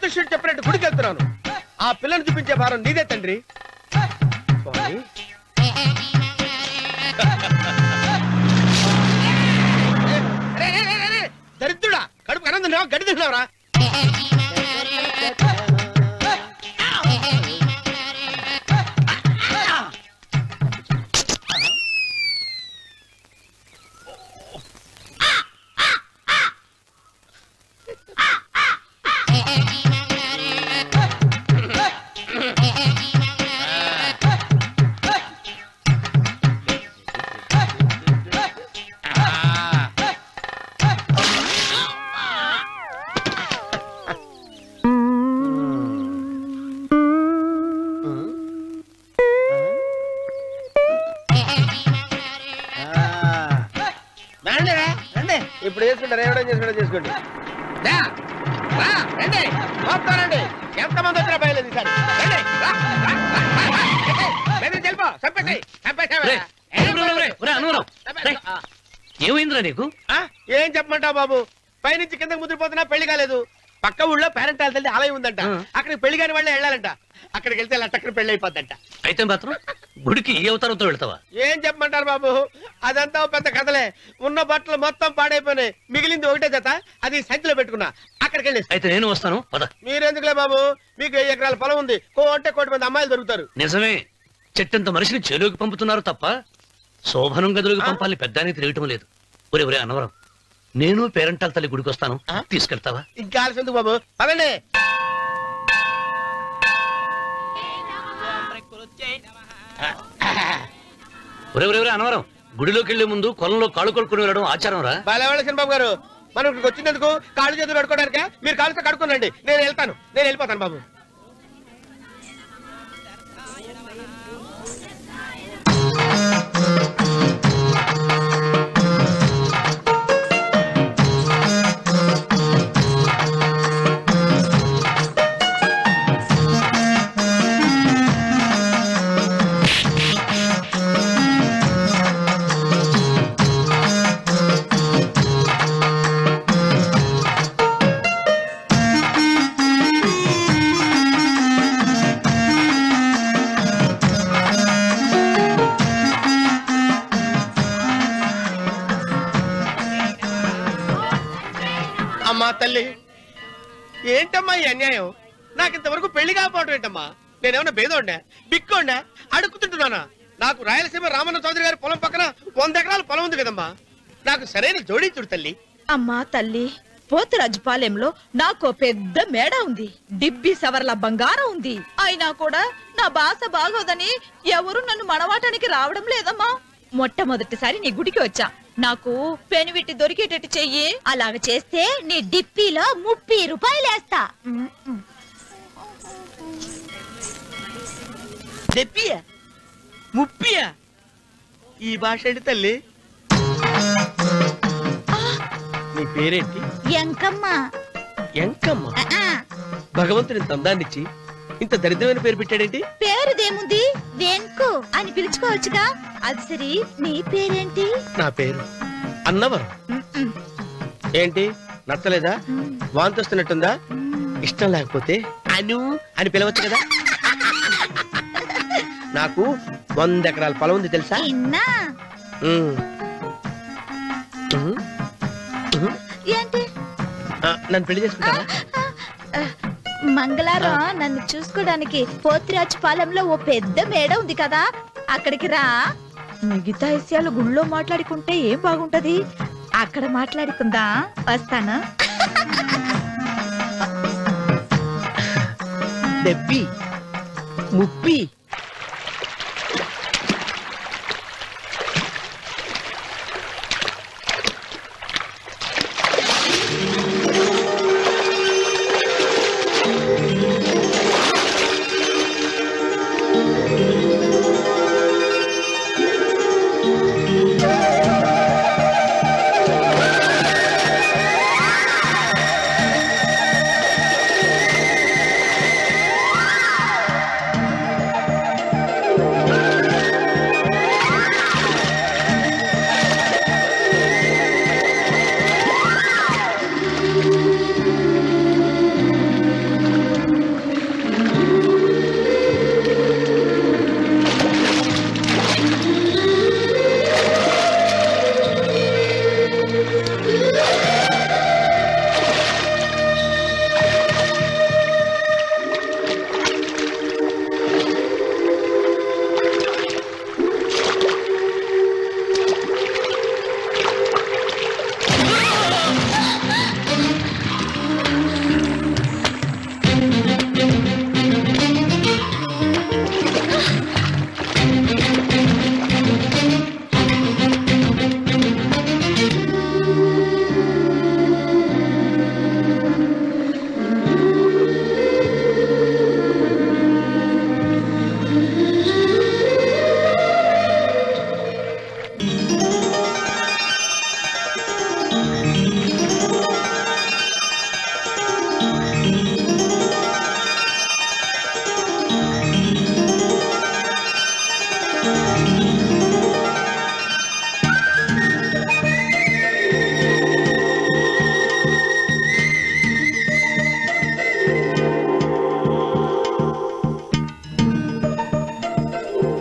జ్యోతిష్యుడు చెప్పినట్టు గుడికి వెళ్తున్నాను. ఆ పిల్లని చూపించే భారం నీదే తండ్రి. దరిద్రుడా, కడుపు అన్నం తిన్నావా, గడ్డి తిన్నావరా? ఇప్పుడు చేసుకుంటారు, ఏమైనా చేసుకుంటా చేసుకోండి. రండి, ఎంతమంది వచ్చినా బయలుదేరి ఏమైందిరా నీకు? ఏం చెప్పమంటావు బాబు, పైనుంచి కిందకి ముద్రపోతున్నా పెళ్లి కాలేదు. పక్క ఊళ్ళో పేరెంట్ తల్లి ఆలయం ఉందంట, అక్కడికి పెళ్లి కాని వాళ్ళే వెళ్ళాలంట. అక్కడికి వెళ్తే లట్టక్కడి పెళ్లి అయిపోద్దంట. అయితే మాత్రం గుడికి ఏ అవతారంతో వెళ్తావా? ఏం చెప్పమంటారు బాబు, అదంతా పెద్ద కథలే. ఉన్న బట్టలు మొత్తం పాడైపోయినాయి, మిగిలింది ఒకటే జత, అది సంచిలో పెట్టుకున్నా. అక్కడికి వెళ్ళి అయితే నేను వస్తాను. మీరెందుకులే బాబు, మీకు 10 ఎకరాల పొలం ఉంది, కోటి మంది అమ్మాయిలు దొరుకుతారు. నిజమే, చెట్టంత మనిషిని చేలోకి పంపుతున్నారు తప్ప శోభనం గదులకు పంపాలని పెద్దానికి తెలియటం లేదు. ఒరే ఒరే అన్నవరం, నేను పేరెంటాల తల్లి గుడికి వస్తాను, తీసుకెళ్తావా? ఇంకా ఆలస్యం ఎందుకు బాబు, పదండి. ఒరే ఒరే ఒరే అన్నవరం, గుడిలోకి వెళ్లే ముందు కొలంలో కాళ్ళు కొడుకుని వెళ్ళడం ఆచారం రా. బాలేవాళ్ళ చంద్రబాబు గారు, మనం ఇక్కడికి వచ్చినందుకు కాళ్ళు చేతులు కడుక్కోవడానికే. మీరు కాళ్ళతో కడుక్కోనండి, నేను వెళ్ళిపోతాను బాబు. అమ్మా తల్లి, ఏంటమ్మా ఈ అన్యాయం? నాకింతవరకు పెళ్లి కాకపోవడం ఏంటమ్మా? నేనేమన్నా బేదోండా, బిక్కోండా, అడుగుతుంటున్నానా? నాకు రాయలసీమ రామన్న చౌదరి గారి పొలం పక్కన 100 ఎకరాల పొలం ఉంది కదమ్మా. నాకు సరైన జోడించుడు తల్లి. అమ్మా తల్లి, పోతురాజుపాలెంలో నాకు పెద్ద మేడ ఉంది, డిబ్బి సవర్ల బంగారం ఉంది. అయినా కూడా నా భాష బాగోదని ఎవరు నన్ను మనవాటానికి రావడం లేదమ్మా. మొట్టమొదటిసారి నీ గుడికి వచ్చా, నాకు పెనువిట్టి దొరికేటట్టు చెయ్యి. అలాగ చేస్తే నీ డిప్పిలో 30 రూపాయలు వేస్తా. డెప్పియా, 30? ఈ భాష ఏంటి తల్లి? నీ పేరేంటి? ఎంకమ్మ. ఎంకమ్మ? భగవంతుని ఇంత అందాన్నిచ్చి ఇంత దరిద్రమైన పేరు పెట్టాడేంటి? పేరుదేముంది, వెంకు అని పిలుచుకోవచ్చుగా. అది సరి, నీ పేరేంటి? నా పేరు అన్నవరం. ఏంటి నచ్చలేదా? వాంతి వస్తున్నట్టుందా? ఇష్టం లేకపోతే అను అని పిలవచ్చు కదా. నాకు 100 ఎకరాల పొలం ఉంది తెలుసా? ఏంటి? నన్ను పెళ్లి చేసుకుంటావా? మంగళవారం నన్ను చూసుకోవడానికి పోతురాజుపాలెంలో ఓ పెద్ద మేడ ఉంది కదా, అక్కడికి రా. మిగతా విషయాలు గుళ్ళో మాట్లాడుకుంటే ఏం బాగుంటది, అక్కడ మాట్లాడుకుందా. వస్తానా? డెబ్బి 30.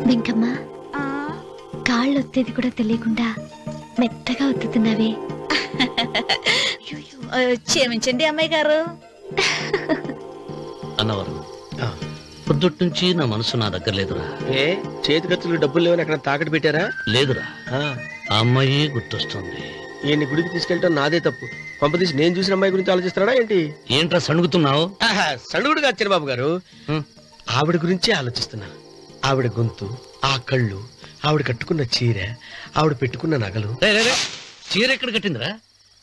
వెంకమ్మ, కాళ్ళు ఒత్తేది కూడా తెలియకుండా మెత్తగా ఒత్తుతున్నావే. క్షమించండి అమ్మాయి గారు. అన్నవరం, పొద్దుటి నుంచి నా మనసు నా దగ్గర లేదురా. ఏ చేతి ఖర్చులు డబ్బులు లేవని అక్కడ తాకట్టు పెట్టారా? లేదురా, ఆ అమ్మాయి గుర్తొస్తుంది. ఈయన్ని గుడికి తీసుకెళ్ళటం నాదే తప్పు. పంపదీసి నేను చూసిన అమ్మాయి గురించి ఆలోచిస్తున్నాడా ఏంటి? ఏంట్రా సణుగుతున్నావు? సణుగుడుగా వచ్చాను బాబు గారు. ఆవిడ గురించే ఆలోచిస్తున్నా. ఆవిడ గొంతు, ఆ కళ్ళు, ఆవిడ కట్టుకున్న చీర, ఆవిడ పెట్టుకున్న నగలు. చీర ఎక్కడ కట్టిందిరా?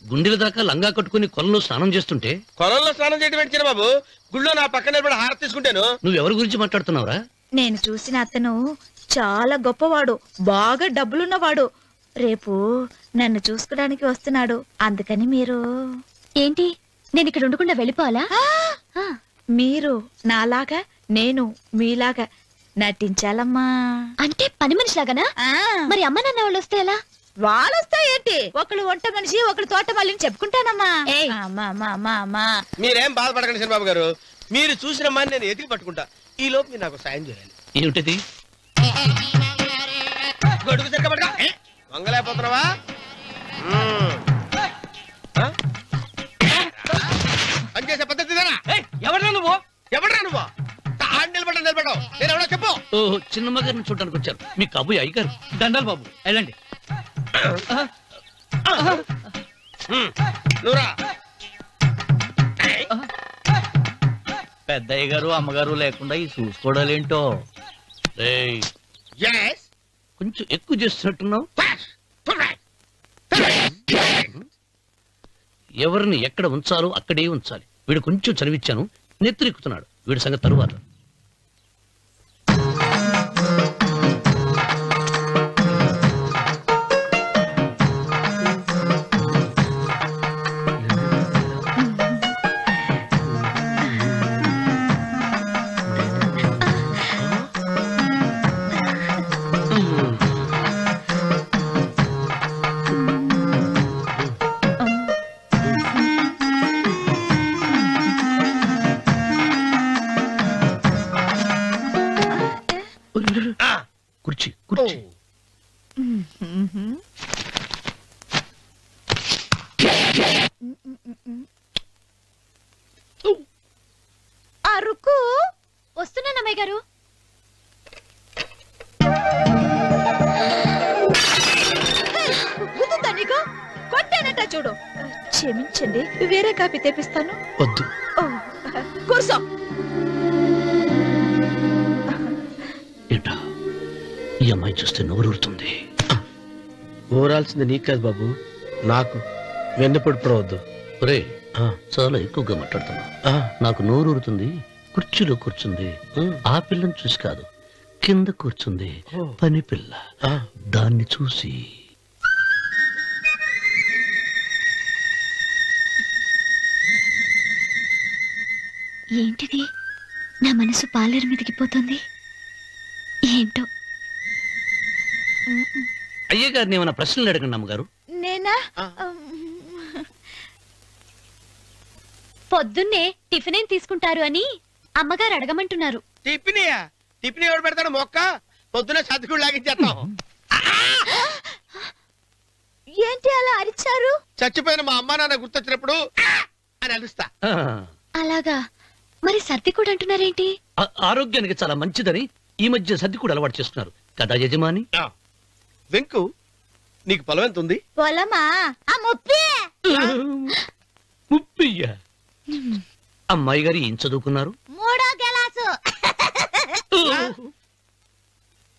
గుండెల దాకా లంగా కట్టుకుని కొలంలో స్నానం చేస్తుంటే. కొలంలో స్నానం చేయడం ఏంటి బాబు? గుళ్ళో నా పక్కన నిలబడి హారతి తీసుకుంటాను. నువ్వెవరి గురించి మాట్లాడుతున్నావురా? నేను చూసిన అతను చాలా గొప్పవాడు, బాగా డబ్బులున్నవాడు. రేపు నన్ను చూసుకోడానికి వస్తున్నాడు. అందుకని మీరు. ఏంటి, నేను ఇక్కడ ఉండకుండా వెళ్ళిపోవాలా? మీరు నాలాగా, నేను మీలాగా నటించాలమ్మా. అంటే పని మనిషిలాగానా? మరి అమ్మ నాన్న వాళ్ళు వస్తే ఎలా? వాళ్ళొస్తా ఏంటి? ఒకళ్ళు వంట మనిషి, ఒకళ్ళు తోట మళ్ళీ చెప్పుకుంటానమ్మా. మీరేం బాధపడకండి చంద్రబాబు గారు. మీరు చూసిన అమ్మాయిని నేను ఎతికి పట్టుకుంటా. ఈ లోపు మీరు నాకు సాయం చేయాలి. ఏమిటది? గొడుగు తిరగబడగా వంగలేకపోతున్నావా? పనిచేసే పద్ధతి ఎవరా నువ్వు? ఎవరా నువ్వు? నిలబడ్డావు. నేను ఎవరో చెప్పు. చిన్నమ్మ గారిని చూడడానికి వచ్చారు. మీ కబుయ్య అయ్యగారు. దండాలు బాబు, వెళ్ళండి. పెద్దయ్య గారు అమ్మగారు లేకుండా ఈ చూసుకోవడాలేంటో. కొంచెం ఎక్కువ చేస్తున్నట్టున్నావు. ఎవరిని ఎక్కడ ఉంచాలో అక్కడే ఉంచాలి. వీడు కొంచెం చనివిచ్చాను, నెత్తిరెక్కుతున్నాడు. వీడి సంగతి తరువాత. కుర్చీ కుర్చీ. అరుకు వస్తున్నాను అమ్మాయి గారు. కొట్టానట చూడు. క్షమించండి, వేరే కాపీ తెప్పిస్తాను. వద్దు. కూర్చో. ఏంటా ఈ అమ్మాయి చూస్తే నోరూరుతుంది. ఊరాల్సింది నీకు కాదు బాబు, నాకు. వెన్నపొడి పడవద్దు. ఒరే, చాలా ఎక్కువగా మాట్లాడుతున్నా. నాకు నోరూరుతుంది. కుర్చీలో కూర్చుంది. ఆ పిల్లని చూసి కాదు, కింద కూర్చుంది పని పిల్ల. దాన్ని చూసి. ఏంటిది? నా మనసు పాలేరు మీదకి పోతుంది. ఏంటో. అయ్య గారిని ఏమైనా ప్రశ్నలు అడగండి అమ్మగారు. నేనా? పొద్దున్నే టిఫిన్ ఏం తీసుకుంటారు అని అమ్మగారు అడగమంటున్నారు. టిఫినియా? టిఫిన్ ఎవరు పెడతాడు? మొక్క పొద్దున సతుకుడు లాగించేస్తాం. ఏంటి అలా అరిచారు? చచ్చిపోయిన మా అమ్మా నాన్న గుర్తొచ్చినప్పుడు అని అలుస్తా. అలాగా? మరి సర్ది కూడా అంటున్నారేంటి? ఆరోగ్యానికి చాలా మంచిదని ఈ మధ్య సర్ది కూడా అలవాటు చేస్తున్నారు కదా యజమాని. వెంకు, నీకు పొలం ఎంత ఉంది? పొలమా? ముప్పయ్య. అమ్మాయి గారు ఏం చదువుకున్నారు? 3వ క్లాసు,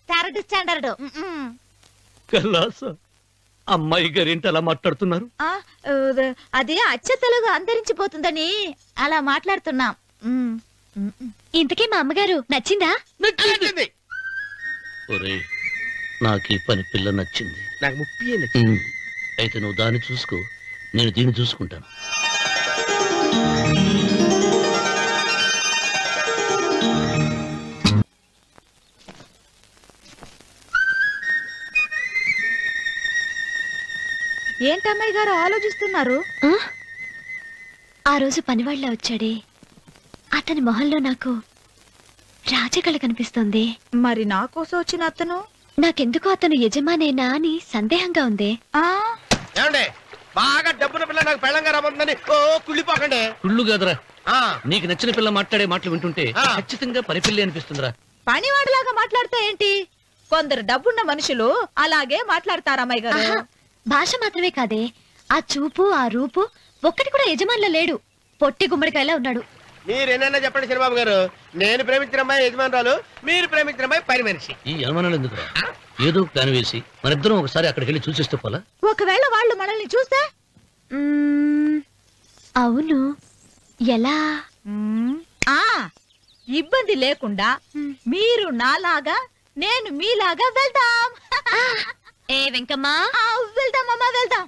3rd స్టాండర్డ్. కలాస. అమ్మాయి గారు ఏంటి అలా మాట్లాడుతున్నారు? అది అచ్చ తెలుగు అంతరించిపోతుందని అలా మాట్లాడుతున్నాం. ఇంతకీ మా అమ్మగారు నచ్చిందా? నచ్చింది. ఒరే, నాకు ఈ పని పిల్ల నచ్చింది. నాకు 30 నచ్చింది. అయితే నువ్వు దాన్ని చూసుకో, నేను దీన్ని చూసుకుంటాను. ఏంటమ్మాయి గారు ఆలోచిస్తున్నారు? ఆ? ఆ రోజు పనివాళ్ళ వచ్చాడే అతని మొహంలో నాకు రాజకళ కనిపిస్తోంది. మరి నా కోసం వచ్చిన అతను? నాకెందుకో అతను యజమానేనా అని సందేహంగా ఉంది. ఆ ఏమండి బాగా డబ్బున పిల్ల నాకు పెళ్ళంగా రాబోతుందని ఓ కుళ్ళిపోకండి. కుళ్ళు కాదురా, ఆ, నీకు నచ్చిన పిల్ల మాట్లాడే మాటలు వింటుంటే ఆ. ఖచ్చితంగా పరిపిల్లి అనిపిస్తుందిరా. పనివాడిలాగా మాట్లాడతా ఏంటి? కొందరు డబ్బున్న మనుషులు అలాగే మాట్లాడతారు అమ్మాయి గారు. ఆహా, భాష మాత్రమే కాదే, ఆ చూపు ఆ రూపు ఒక్కటి కూడా యజమానిలో లేడు. పొట్టి గుమ్మడికాయలా ఉన్నాడు. మీరేనన్నా చెప్పండి చిరబాబు గారు, నేను ప్రేమించిన అమ్మాయి యజమానురాలు, మీరు ప్రేమించిన అమ్మాయి పని మనిషి. ఈ అనుమానాలు ఎందుకురా? ఏదో ప్లాన్ వేసి మనిద్దరం ఒకసారి అక్కడికి వెళ్ళి చూసేస్తే పోలా? ఒకవేళ వాళ్ళు మనల్ని చూస్తే? అవును, ఎలా? ఆ ఇబ్బంది లేకుండా మీరు నాలాగా నేను మీలాగా వెళ్దాం. ఏ వెంకమ్మా, వెళ్దాం అమ్మా, వెళ్దాం.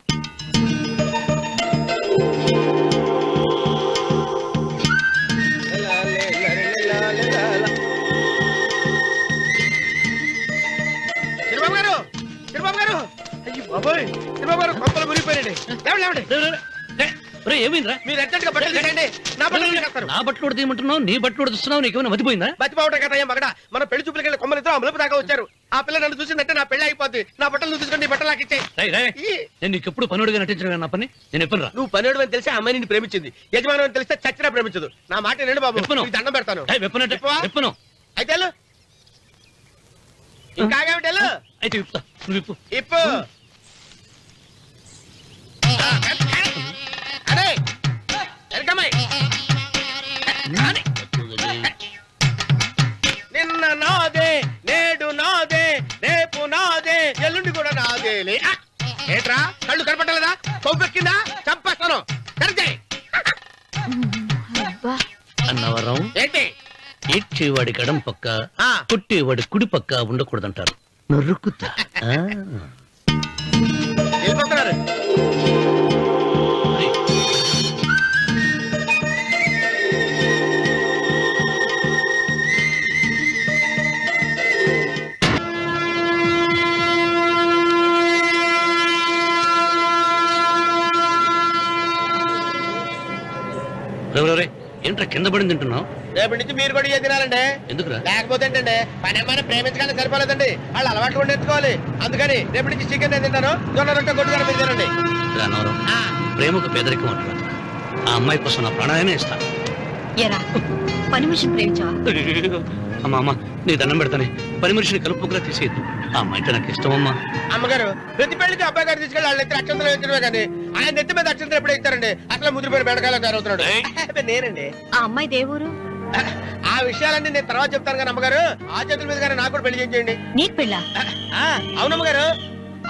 చిరబాబు గారు, చిరబాబు గారు, అయ్యో బాబోయ్, చిరబాబు గారు కొంపలు మునిగిపోయారండి. లేవండి. ఏమైందిరా? మీరు అర్జెంట్ గా బట్టలు తీయండి, నా బట్టలు తీసేస్తారు. నా బట్టలు కూడా తీయమంటున్నావు, నీ బట్టలు కూడా తీస్తున్నావు, నీకేమైనా మతిపోయిందా? బతిపావటం కదా ఏం మగడ, మన పెళ్లి చూపులకి వెళ్ళి కొమ్మలిద్దరూ అమలుపు దాకా వచ్చారు. ఆ పిల్ల నన్ను చూసిందంటే నా పెళ్లి అయిపోద్ది. నా బట్టలు తీసుకొని నీ బట్టలు నాకు ఇచ్చేయి. రేయ్, రేయ్, నేను నీకు ఎప్పుడు పనుడిగా నటించడం నా పని. నేను ఎప్పుడు రా? నువ్వు పనివాడు అని తెలిసి ఆ అమ్మాయి నిన్ను ప్రేమించింది, యజమాని అని తెలిస్తే చచ్చినా ప్రేమించదు. నా మాట నేను బాబు, విప్పను. నీకు దండం పెడతాను. వెప్పనంటే విప్పవా? విప్పను. అయితే వెళ్ళు. ఇంకా ఆగేమిటి వెళ్ళు. అయితే విప్పుతా, నువ్వు విప్పు. ఇప్పు. అరే ఎరకమ్మాయి. నిన్న నాదే, నేడు నాదే, రేపు నాదే, ఎల్లుండి కూడా నాదేలే. ఏట్రా కళ్ళు కనపట్టలేదా? కొవ్వెక్కిందా? చంపేస్తాను. కరెక్టే. అన్నవరం ఏంటి? ఏడ్చేవాడి గడం పక్క, ఆ. కొట్టేవాడి కుడి పక్క ఉండకూడదంటారు. నరుకుతా. వెళ్ళిపోతున్నారు. ఏంట్రా కింద పడింది తింటున్నావు? రేపటి నుంచి మీరు కూడా ఇదే తినాలండి. ఎందుకురా? లేకపోతే ఏంటండి, పని ఏమైనా ప్రేమించగానే సరిపోలేదండి, వాళ్ళు అలవాటు కూడా నేర్చుకోవాలి. అందుకని రేపటి నుంచి చికెన్ నేను తింటాను, జొన్న రొట్టె కొట్టుకొని మీరు తినండి. అన్నవరం, ప్రేమకు పేదరికం అంటున్నా. ఆ అమ్మాయి కోసం నా ప్రాణాయనే ఇస్తాను. ఎరా పని మనిషిని ప్రేమించావా? అమ్మా అమ్మ, నీ దండం పెడతానే, పని మనిషిని కలుపుకులా తీసేయద్దు. ఆ అమ్మాయి అంటే నాకు ఇష్టం అమ్మా. అమ్మగారు ప్రతి పెళ్లికి అబ్బాయి గారు తీసుకెళ్ళి వాళ్ళ ఎత్తి అక్షంతలు వేయించడమే కానీ ఆయన ఎత్తి మీద అక్షంతలు ఎప్పుడు ఇస్తారండి? అసలు ముద్రపోయిన బెడకాయలో తయారవుతున్నాడు. నేనండి. ఆ అమ్మాయి దేవురు. ఆ విషయాలన్నీ నేను తర్వాత చెప్తాను కానీ అమ్మగారు, ఆ చేతుల మీద గానీ నాకు కూడా పెళ్లి చేయండి. నీకు పెళ్ళా? అవునమ్మగారు,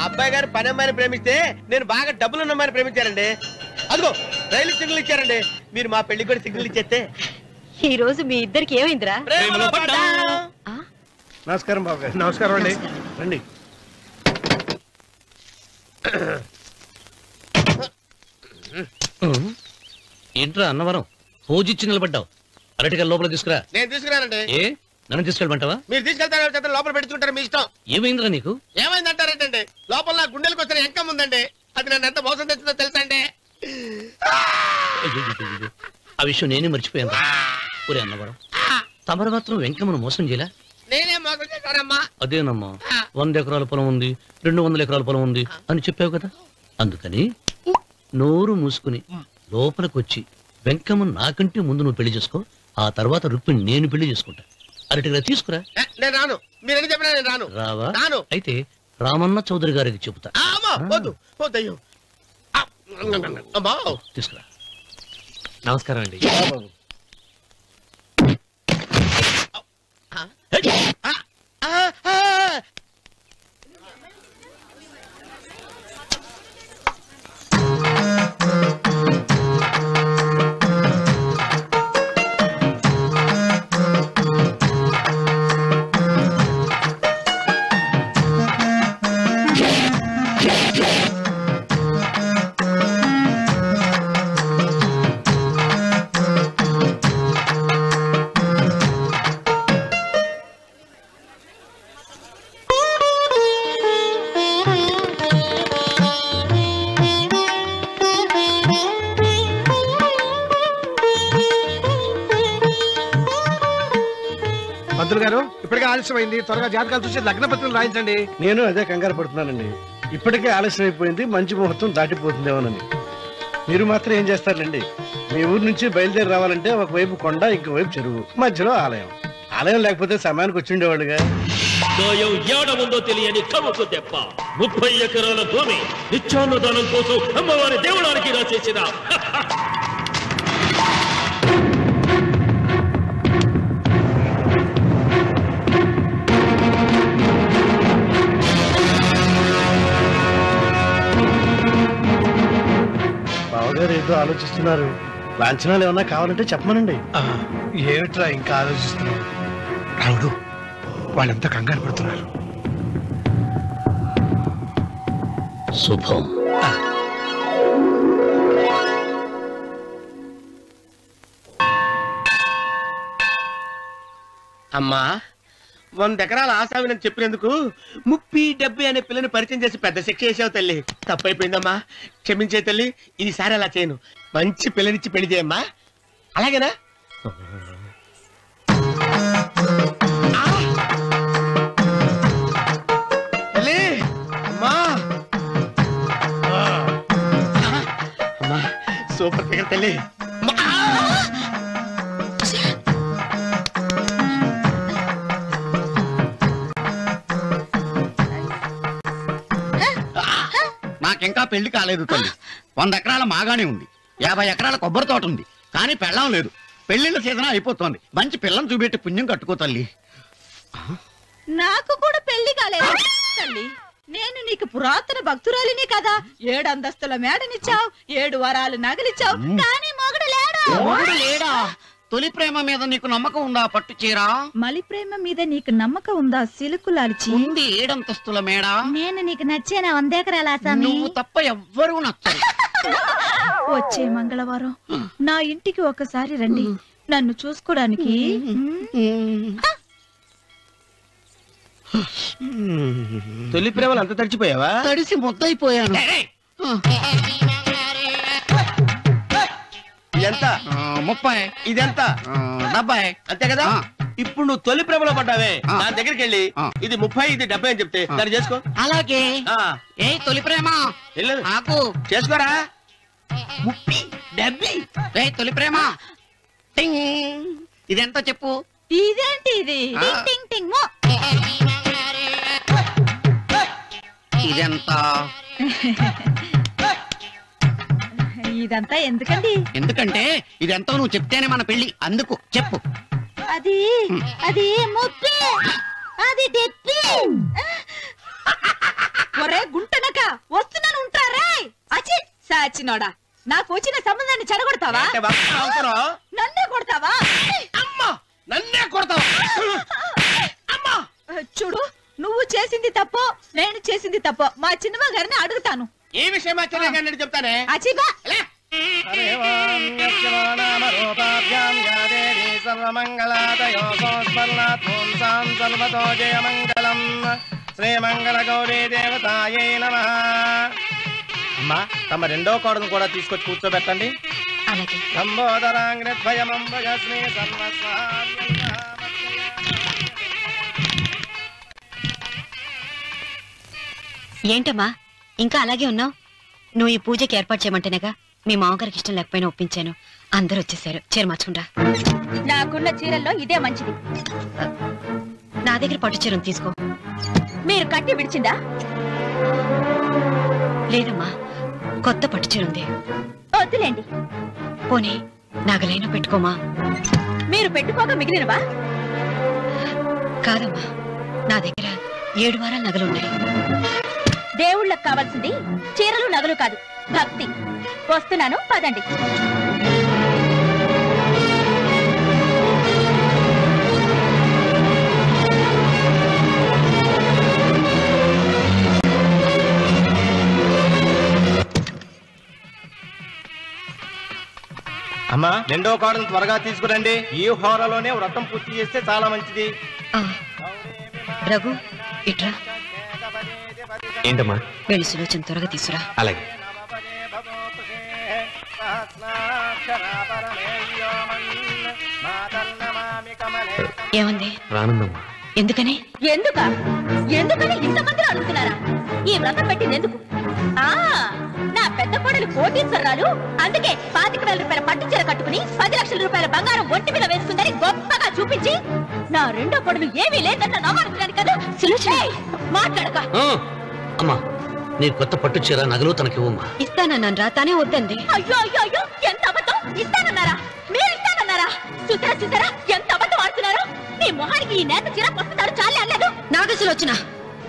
అబ్బాయి గారు పని అమ్మాయిని ప్రేమిస్తే నేను బాగా డబ్బులున్న అమ్మాయిని ప్రేమించారండి. అదిగో రైలు సిగ్నల్ ఇచ్చారండి. మీరు మా పెళ్లికి కూడా సిగ్నల్ ఇచ్చేస్తే. ఈ రోజు మీ ఇద్దరికి ఏమైందిరా? ప్రేమలో పడ్డాం. నమస్కారం బాబు గారు. నమస్కారం అండి. రండి. ఏంట్రా అన్నవరం, పూజిచ్చి నిలబడ్డావు? అరటిగా లోపల తీసుకురా. నేను తీసుకురానండి. ఏ నన్ను తీసుకెళ్ళమంటావా? మీరు తీసుకెళ్తారు చేత లోపల పెట్టుకుంటారు, మీ ఇష్టం. ఏమైందిరా నీకు? ఏమైందంటారేంటండి? లోపల నా గుండెలకు వచ్చిన ఎంకం ఉందండి, అది నన్ను ఎంత మోసం తెచ్చిందో తెలుసా అండి? అయ్యయ్యయ్యయ్యో, ఆ విషయం నేనే మర్చిపోయాను. ఒరే అన్నవరం, తమరు మాత్రం వెంకమ్మను మోసం చేయలే? నేనే మోసం చేశానమ్మా. అదేనమ్మా, 100 ఎకరాల పొలం ఉంది, 200 ఎకరాల పొలం ఉంది అని చెప్పావు కదా. అందుకని నోరు మూసుకుని లోపలికి వచ్చి వెంకమ్మను నాకంటే ముందు నువ్వు పెళ్లి చేసుకో. ఆ తర్వాత రుక్మిణి నేను పెళ్లి చేసుకుంటా. అరటిగా తీసుకురా. నేను రాను. మీరని చెప్పినా నేను రాను. రావా? రాను. అయితే రామన్న చౌదరి గారికి చెబుతా. అమ్మా వద్దు వద్దయ్యో. అమ్మా తీసుకురా. నమస్కారం అండి. పంతులు గారు ఇప్పటికే ఆలస్యం అయింది, త్వరగా జాతకాలు చూసి లగ్న పత్రికలు రాయించండి. నేను అదే కంగారు పడుతున్నానండి. ఇప్పటికే ఆలస్యం అయిపోయింది, మంచి ముహూర్తం దాటిపోతుందేమోనని. మీరు మాత్రం ఏం చేస్తారండి? మీ ఊరు నుంచి బయలుదేరి రావాలంటే ఒకవైపు కొండ, ఇంకోవైపు చెరువు, మధ్యలో ఆలయం. ఆలయం లేకపోతే సమయానికి వచ్చిండేవాళ్ళుగా. ఏడముందో తెలియని కవుకు దెబ్బ 30 ఎకరాల భూమి నిత్యాన్నదానం కోసం అమ్మవారి దేవుడానికి రాసేసిన బావగారు ఏదో ఆలోచిస్తున్నారు. లాంఛనాలు ఏమన్నా కావాలంటే చెప్పమనండి. ఏమిట్రా ఇంకా ఆలోచిస్తున్నావు? రావుడు, వాళ్ళంతా కంగారు పడుతున్నారు. శుభం. అమ్మా 100 ఎకరాల ఆశావినని చెప్పినందుకు 30-70 అనే పిల్లని పరిచయం చేసి పెద్ద శిక్ష చేసావు తల్లి. తప్పైపోయిందమ్మా, క్షమించే తల్లి. ఈసారి అలా చేయను. మంచి పిల్లనిచ్చి పెళ్లి చేయమ్మా. అలాగేనా? తల్లి, అమ్మా అమ్మా, సూపర్ ఫిగర్ తల్లి. నాకింకా పెళ్లి కాలేదు తల్లి. 100 ఎకరాల మాగానే ఉంది, 50 ఎకరాల కొబ్బరి తోట ఉంది, కానీ పెళ్ళం లేదు. పెళ్లిళ్ళ సీజన్ అయిపోతోంది. మంచి పిల్లని చూపెట్టి పుణ్యం కట్టుకో తల్లి. నాకు కూడా పెళ్లి కాలేదు తల్లి. నేను నీకు పురాతన భక్తురాలిని కదా. 7 అంతస్తుల మేడనిచ్చావు, 7 వరాలు నగలిచ్చావు, కానీ మొగుడు లేడు. మొగుడు లేడా? తొలి ప్రేమ మీద నీకు నమ్మకం ఉందా? పట్టు చీరా. మలి ప్రేమ మీద నీకు నమ్మకం ఉందా? సిలుకులాల్చి ఉంది 7 అంతస్తుల మేడ. నేను నీకు నచ్చేనా 100 ఎకరాల ఆసామి? నువ్వు తప్ప ఎవ్వరూ నచ్చరు. వచ్చే మంగళవారం నా ఇంటికి ఒకసారి రండి, నన్ను చూసుకోడానికి. తొలి ప్రేమలు అంత తడిచిపోయావా? తడిసి ముద్దయిపోయాను. ఎంత? 30. ఇదెంత? 70. అంతే కదా. ఇప్పుడు నువ్వు తొలి ప్రేమలో పడ్డావే, నా దగ్గరికి వెళ్ళి ఇది 30 ఇది 70 అని చెప్తే దాన్ని చేసుకో. అలాగే. ఏ తొలి ప్రేమ నాకు చేసుకోరా. 30 70. ఏ తొలి ప్రేమ ఇదెంత చెప్పు. ఇదేంటి ఇది? టింగ్ టింగ్ టింగ్ మో. ఇదెంత? ఇదంతా ఎందుకండి? ఎందుకంటే ఇదెంతో నువ్వు చెప్తేనే మన పెళ్లి. అందుకు చెప్పు. అది అది 30, అది 70. ఒరే గుంటనక, వస్తున్నాను ఉంటారా? అచ్చి సాచినోడా, నాకు వచ్చిన సంబంధాన్ని చెడగొడతావా? నన్నే కొడతావా? అమ్మా, నన్నే కొడతావా? అమ్మా, చూడు, నువ్వు చేసింది తప్పో నేను చేసింది తప్పో మా చిన్నమ్మ గారిని అడుగుతాను. ఏ విషయం ఆశ్చర్యంగా చెప్తానే. అచ్చిబా శ్రీమంగళ గౌరీ దేవతాయై నమః. అమ్మా, తమ రెండో కోడను కూడా తీసుకొచ్చి కూర్చోబెట్టండి. ఏంటమ్మా ఇంకా అలాగే ఉన్నావు? నువ్వు ఈ పూజకి ఏర్పాటు చేయమంటేనేగా మీ మామగారికి ఇష్టం లేకపోయినా ఒప్పించాను. అందరూ వచ్చేసారు. చీర మార్చుకుంటా. నాకున్న చీరల్లో ఇదే మంచిది. నా దగ్గర పట్టు చీరను తీసుకో. మీరు కట్టి విడిచిందా? లేదమ్మా, కొత్త పట్టు చీర ఉంది. వద్దులేండి. పోనీ నాగలైనా పెట్టుకోమా. మీరు పెట్టుకోక మిగిలినవా? కాదమ్మా, నా దగ్గర 7 వారాల నగలున్నాయి. దేవుళ్ళకు కావాల్సింది చీరలు నగలు కాదు, భక్తి. వస్తున్నాను, పదండి. అమ్మా, రెండో కోడను త్వరగా తీసుకురండి. ఈ హోరలోనే వ్రతం పూర్తి చేస్తే చాలా మంచిది. రఘు, ఇట్రా. ఏంటమ్మా? వెళ్ళి సులోచన త్వరగా తీసురా. అలాగే. ఏమంది? రానుందమ్మా. ఎందుకని? ఎందుకని ఇంతమంది అడుగుతున్నారా? ఈ వ్రతం పెట్టింది ఎందుకు? నా పెద్ద కోడలు కోటీశ్వరాలు, అందుకే 25,000 రూపాయల పట్టు చీర కట్టుకుని 10 లక్షల రూపాయల బంగారం ఒంటి మీద వేస్తుందని గొప్పగా చూపించి నా రెండో కోడలు ఏమీ లేదన్న నమ్మకానికి కదా. మాట్లాడక. అమ్మా, నీ కొత్త పట్టు చీర నగలు తనకివ్వమ్మా. ఇస్తానన్నాను రా, తానే వద్దండి. అయ్యో అయ్యో అయ్యో, ఎంత అబద్ధం! ఇస్తానన్నారా? మీరు ఇస్తానన్నారా? చూసారా ఎంత అబద్ధం ఆడుతున్నారు? నీ మొహానికి ఈ నేత చీర వస్తున్నాడు చాలే అనలేదు. నాగసులోచన,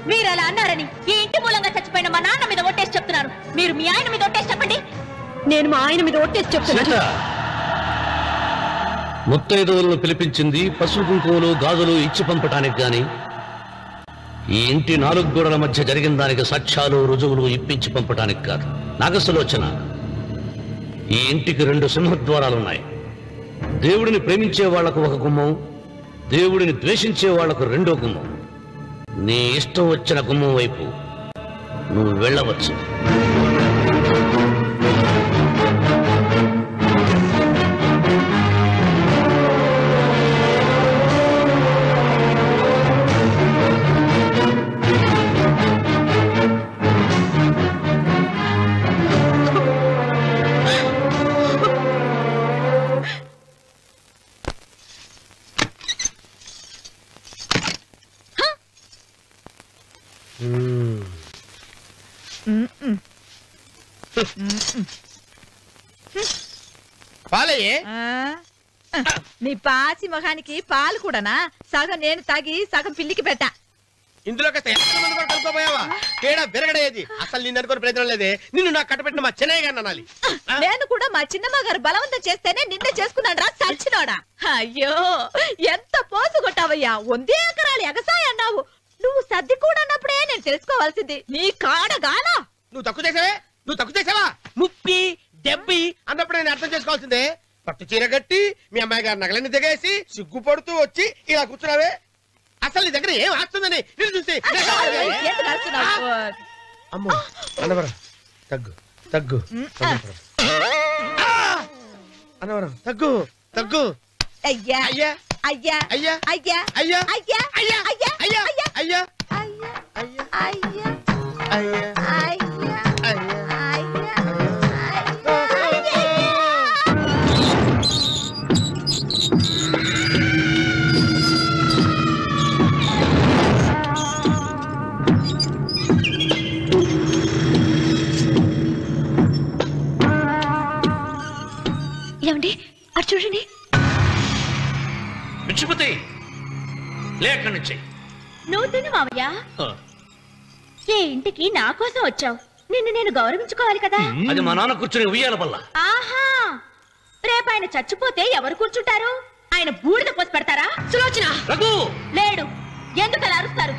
మీరు అలా అన్నారని ఈ ఇంటి మూలంగా చచ్చిపోయిన మా నాన్న మీద ఒట్టేసి చెప్తున్నాను. మీరు మీ ఆయన మీద ఒట్టేసి చెప్పండి. నేను మా ఆయన మీద ఒట్టేసి చెప్తున్నాను. ముత్తైదువులను పిలిపించింది పసుపు కుంకుమలు గాజులు ఇచ్చి పంపటానికి గాని, ఈ ఇంటి 4 గోడల మధ్య జరిగిన దానికి సాక్ష్యాలు రుజువులు ఇప్పించి పంపటానికి కాదు. నాగసులోచన, ఈ ఇంటికి 2 సింహద్వారాలున్నాయి. దేవుడిని ప్రేమించే వాళ్లకు ఒక గుమ్మం, దేవుడిని ద్వేషించే వాళ్లకు 2వ గుమ్మం. నీ ఇష్టం వచ్చిన గుమ్మం వైపు నువ్వు వెళ్ళవచ్చు. పాలయ్యే. నీ పాసి మొహానికి పాలు కూడానా? సగం నేను తాగి సగం పిల్లికి పెట్టా. ఇందులో కలుపుకోపోయావా? తేడా బెరగడేది. అసలు నిన్ను అనుకునే ప్రయత్నం లేదే. నిన్ను నాకు కట్టబెట్టిన మా చెన్నయ్య గారిని అనాలి. నేను కూడా మా చిన్నమ్మ గారు బలవంతం చేస్తేనే నిన్నే చేసుకున్నాడు రా చచ్చినోడా. అయ్యో, ఎంత పోసు కొట్టావయ్యా! 100 ఎకరాలు ఎగసాయ అన్నావు. నువ్వు సర్ది కూడా అన్నప్పుడే నేను తెలుసుకోవాల్సింది. నీ కాడగానా? నువ్వు తక్కువ చేసావా? ముప్పి దెబ్బి అన్నప్పుడు నేను అర్థం చేసుకోవాల్సిందే. పట్టు చీర కట్టి మీ అమ్మాయి గారు నగలన్నీ దిగేసి సిగ్గుపడుతూ వచ్చి ఇలా కూర్చున్నావే. అసలు నీ దగ్గర ఏం ఆస్తుందని నేను చూసి అమ్మో అన్నవరం తగ్గు అన్నవరం తగ్గు. అయ్యా అయ్యా అయ్యా అయ్యా అయ్యా అయ్యా అయ్యా అయ్యా అయ్యా అయ్యా అయ్యా అయ్యా అయ్యా అయ్యా అయ్యా ఏమండి అటు చూడండి. పిచ్చిపోతే లేక నుంచి నువ్వు తిను మావయ్య. ఏ ఇంటికి నా కోసం వచ్చావు? నిన్ను నేను గౌరవించుకోవాలి కదా. అది మా నాన్న కూర్చుని ఉయ్యాల వల్ల. ఆహా, రేపు ఆయన చచ్చిపోతే ఎవరు కూర్చుంటారు? ఆయన బూడిద పోసి పెడతారా? సులోచన రఘు లేడు. ఎందుకు అలా అరుస్తారు?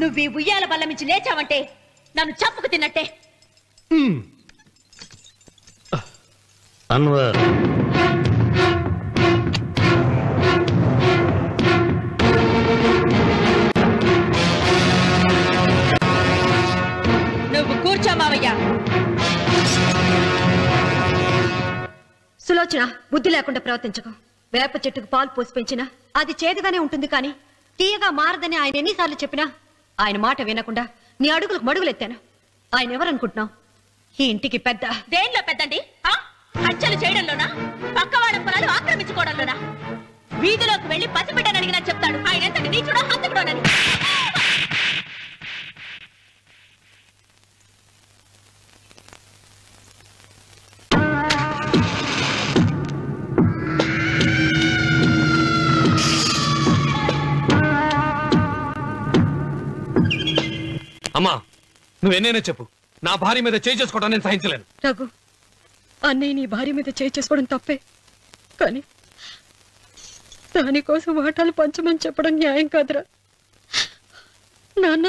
నువ్వు ఈ ఉయ్యాల బల్ల మించి లేచావంటే నన్ను చప్పుకు తిన్నట్టే. అన్వర్, నువ్వు కూర్చో మావయ్య. సులోచన, బుద్ధి లేకుండా ప్రవర్తించకు. వేప చెట్టుకు పాలు పోసి పెంచినా అది చేదుగానే ఉంటుంది, కానీ తీయగా మారదని ఆయన ఎన్నిసార్లు చెప్పినా ఆయన మాట వినకుండా నీ అడుగులకు మడుగులెత్తాను. ఆయన ఎవరనుకుంటున్నావు? ఈ ఇంటికి పెద్ద. దేనిలో పెద్దండి? హత్యలు చేయడంలోనా? పక్కవాడ పొలాలు ఆక్రమించుకోవడంలోనా? వీధిలోకి వెళ్లి పసిబిడ్డని అడిగినా చెప్తాడు ఆయన ఎంతటి నీచుడో హంతకుడోనని. అమ్మా, నువ్వెన్నైనా చెప్పు, నా భార్య మీద చేయి చేసుకోవడం నేను సహించలేను. రఘు, అన్నయ్య నీ భార్య మీద చేయి చేసుకోవడం తప్పే, కానీ దానికోసం వాటాలు పంచమని చెప్పడం న్యాయం కాదురా. నాన్న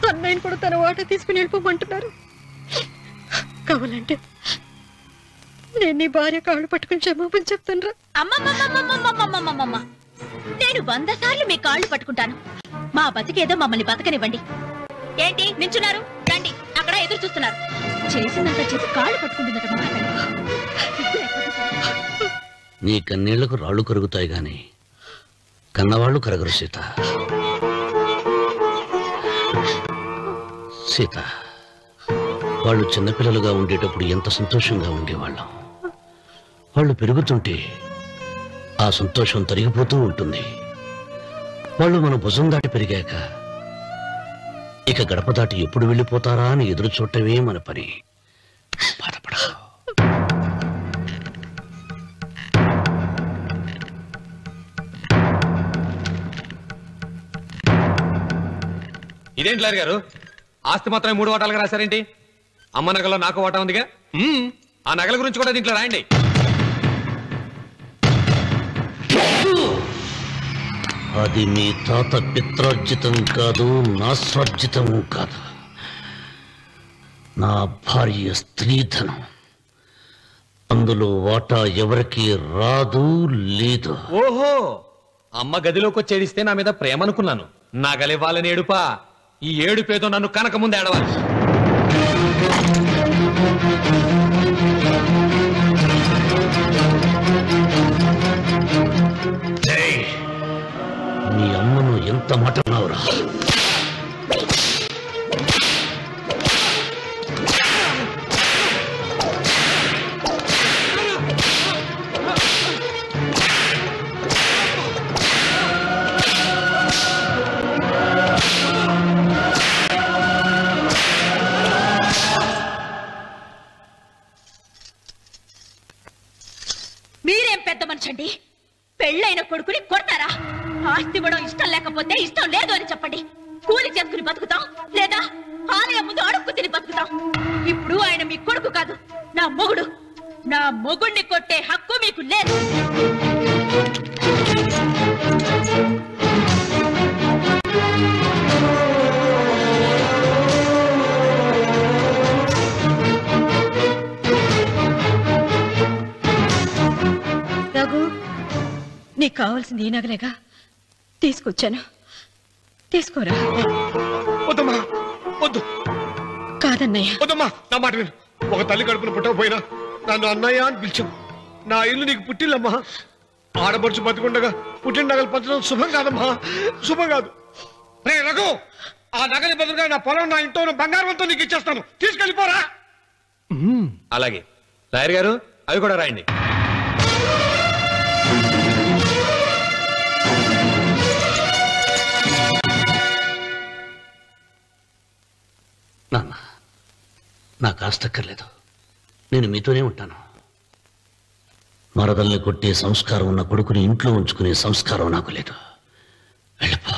అన్నయ్యని కూడా తన వాటా తీసుకుని వెళ్ళిపోమంటున్నారు. కావాలంటే నేను నీ భార్య కాళ్ళు పట్టుకుని క్షమాపణ చెప్తాను. అమ్మమ్మమ్మమ్మమ్మమ్మమ్మమ్మమ్మ, నేను 100 సార్లు మీ కాళ్ళు పట్టుకుంటాను. మా బతికేదో మమ్మల్ని బతకనివ్వండి. ఏంటి నించున్నారు? రండి, అక్కడ ఎదురు చూస్తున్నారు. చేసినంత చేసి కాళ్ళు పట్టుకుంటున్నట్టు నీ కన్నీళ్లకు రాళ్లు కరుగుతాయి గాని కన్నవాళ్లు కరగరు సీత. సీత, వాళ్ళు చిన్నపిల్లలుగా ఉండేటప్పుడు ఎంత సంతోషంగా ఉండేవాళ్ళం. వాళ్ళు పెరుగుతుంటే ఆ సంతోషం తరిగిపోతూ ఉంటుంది. వాళ్ళు మన భుజం దాటి పెరిగాక ఇక గడప దాటి ఎప్పుడు వెళ్ళిపోతారా అని ఎదురు చూడటమే మన పని. బాధపడకు. ఇదేంటి లారీ గారు, ఆస్తి మాత్రమే 3 వాటాలుగా రాశారేంటి? అమ్మ నగలో నాకు వాటా ఉందిగా, ఆ నగల గురించి కూడా దీంట్లో రాయండి. అది మీ తాత పిత్రార్జితం కాదు, నా స్వార్జితం కాదు. నా భార్య స్త్రీధనం. అందులో వాటా ఎవరికి రాదు లేదు. ఓహో, అమ్మ గదిలోకి వచ్చేడిస్తే నా మీద ప్రేమ అనుకున్నాను. నగలివ్వాలని ఏడుపా. ఈ ఏడుపేదో నన్ను కనక ముందు ఏడవాలి. మీ అమ్మను ఎంత మాట అన్నావురా? మీరేం పెద్ద మనిషండి, పెళ్ళైన కొడుకుని కొడతారా? ఆస్తి ఇవ్వడం ఇష్టం లేకపోతే ఇష్టం లేదు అని చెప్పండి. కూలి చేసుకుని బతుకుతాం, లేదా ఆలయం ముందు అడుక్కు తిని బతుకుతాం. ఇప్పుడు ఆయన మీ కొడుకు కాదు, నా మొగుడు. నా మొగుడిని కొట్టే హక్కు మీకు లేదు. రఘు, నీకు కావాల్సింది ఈ నగలేగా, తీసుకొచ్చాను. తీసుకోరా. వద్దమ్మా, వద్దు. కాదన్నయ్య. వద్దమ్మా, నా మాట విను. ఒక తల్లి కడుపున పుట్టకపోయినా నన్ను అన్నయ్య అని పిలిచావు. నా ఇల్లు నీకు పుట్టిల్లమ్మా. ఆడపడుచు బతికుండగా పుట్టిన నగలు పంచడం శుభం కాదమ్మా, శుభం కాదు. రే రఘు, ఆ నగలి బదులుగా నా పొలం, నా ఇంట్లో బంగారంతో నీకు ఇచ్చేస్తాను. తీసుకెళ్ళిపోరా. అలాగే లాయర్ గారు, అవి కూడా రాయండి. నాన్న, నాకు ఆస్తక్కర్లేదు. నేను మీతోనే ఉంటాను. మరదల్ని కొట్టే సంస్కారం ఉన్న కొడుకుని ఇంట్లో ఉంచుకునే సంస్కారం నాకు లేదు. వెళ్ళిపో.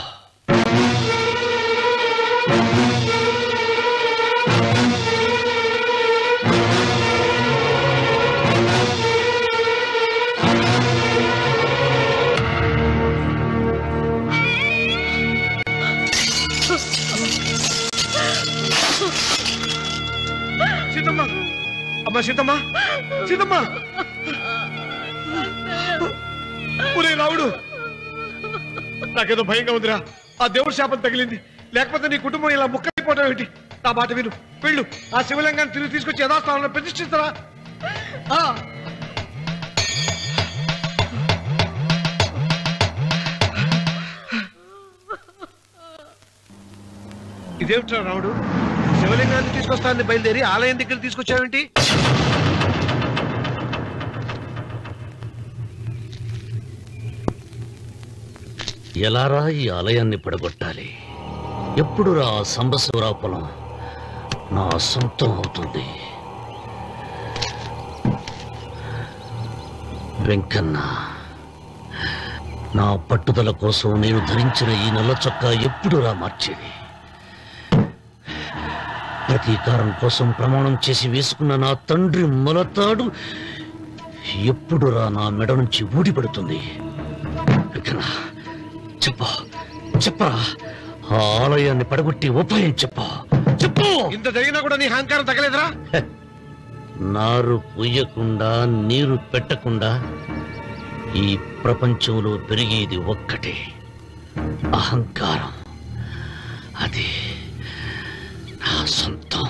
సీతమ్మ, అమ్మా సీతమ్మ, సీతమ్మ. ఒరే రావుడు, నాకేదో భయంగా ఉందిరా. ఆ దేవుడి శాపం తగిలింది. లేకపోతే నీ కుటుంబం ఇలా ముక్కైపోవడం ఏంటి? నా మాట విను, వెళ్ళు. ఆ శివలింగాన్ని తిరిగి తీసుకొచ్చి యథాస్థానంలో ప్రతిష్ఠిస్తారా? ఇదేమిట్రా రావుడు, శివలింగాన్ని తీసుకొస్తానని బయలుదేరి ఆలయం దగ్గర తీసుకొచ్చావేంటి? ఎలారా ఈ ఆలయాన్ని పడగొట్టాలి? ఎప్పుడు రా సంబశివరావు పొలం నా సొంతం అవుతుంది? వెంకన్న, నా పట్టుదల కోసం నేను ధరించిన ఈ నల్ల చొక్కా ఎప్పుడురా మార్చేది? ప్రతీకారం కోసం ప్రమాణం చేసి వేసుకున్న నా తండ్రి మొలతాడు ఎప్పుడురా నా మెడ నుంచి ఊడిపడుతుంది? మూర్ఖనా చెప్పు చెప్పరా ఆ ఆలయాన్ని పడగొట్టి ఉపాయం చెప్పు చెప్పు. ఇంత జరిగినా కూడా నీ అహంకారం తగ్గలేదురా? నారు పుయ్యకుండా నీరు పెట్టకుండా ఈ ప్రపంచంలో పెరిగేది ఒక్కటే, అహంకారం. అది నా సొంతం.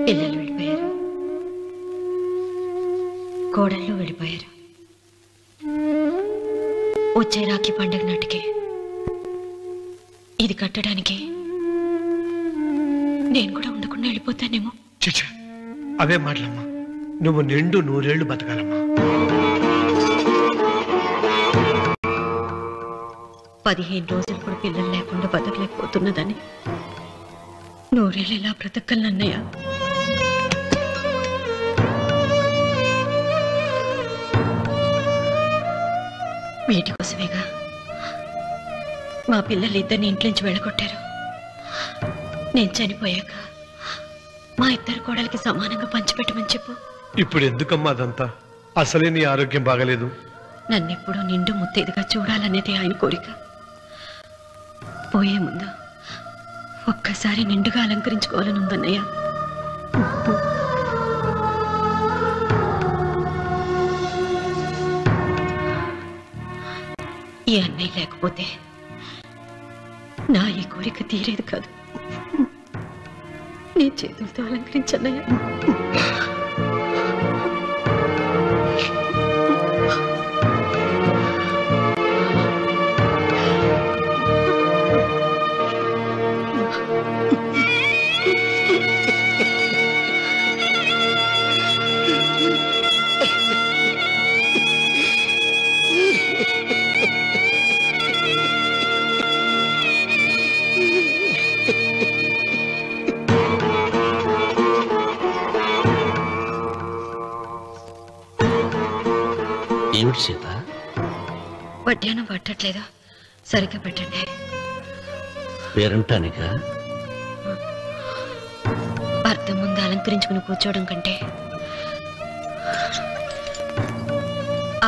పిల్లలు వెళ్ళిపోయారు, కోడళ్ళు వెళ్ళిపోయారు. వచ్చే రాఖీ పండగ నాటికి ఇది కట్టడానికి నేను కూడా ఉండకుండా వెళ్ళిపోతానేమో. చిచ్చా, అవే మాటలమ్మా. నువ్వు నిండు 100 ఏళ్ళు బతకాలమ్మా. 15 రోజులు కూడా పిల్లలు లేకుండా బతకలేకపోతున్నదని 100 ఏళ్ళు ఎలా బ్రతకలన్నయ్య? వీటి కోసమేగా మా పిల్లలు ఇద్దరిని ఇంట్లోంచి వెళ్ళగొట్టారు. నేను చనిపోయాక మా ఇద్దరు కోడలికి సమానంగా పంచిపెట్టమని చెప్పు. ఇప్పుడు ఎందుకమ్మా అదంతా? అసలే నీ ఆరోగ్యం బాగలేదు. నన్నెప్పుడూ నిండు ముత్తైదుగా చూడాలనేది ఆయన కోరిక. పోయే ముందు ఒక్కసారి నిండుగా అలంకరించుకోవాలని ఉందన్నయ్య. ఈ అన్నయ్య లేకపోతే నా ఈ కోరిక తీరేది కాదు. నీ చేతులతో అలంకరించన్నయ్య. ఏమిటి సీత? వడ్డానం పట్టట్లేదా? సరిగ్గా పెట్టండి. పేరంటానిక అర్థం ముందు అలంకరించుకుని కూర్చోవడం కంటే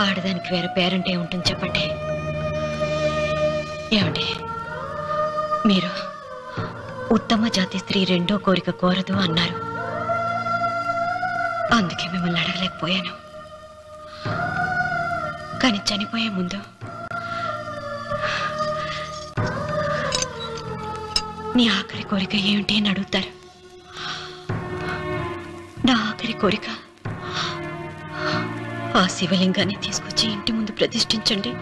ఆడదానికి వేరే పేరంటే ఉంటుంది చెప్పండి. ఏమండి, మీరు ఉత్తమ జాతి స్త్రీ రెండో కోరిక కోరదు అన్నారు. అందుకే మిమ్మల్ని అడగలేకపోయాను. కానీ చనిపోయే ముందు నీ ఆఖరి కోరిక ఏమిటి అని అడుగుతారు. నా ఆఖరి కోరిక ఆ శివలింగాన్ని తీసుకొచ్చి ఇంటి ముందు ప్రతిష్ఠించండి.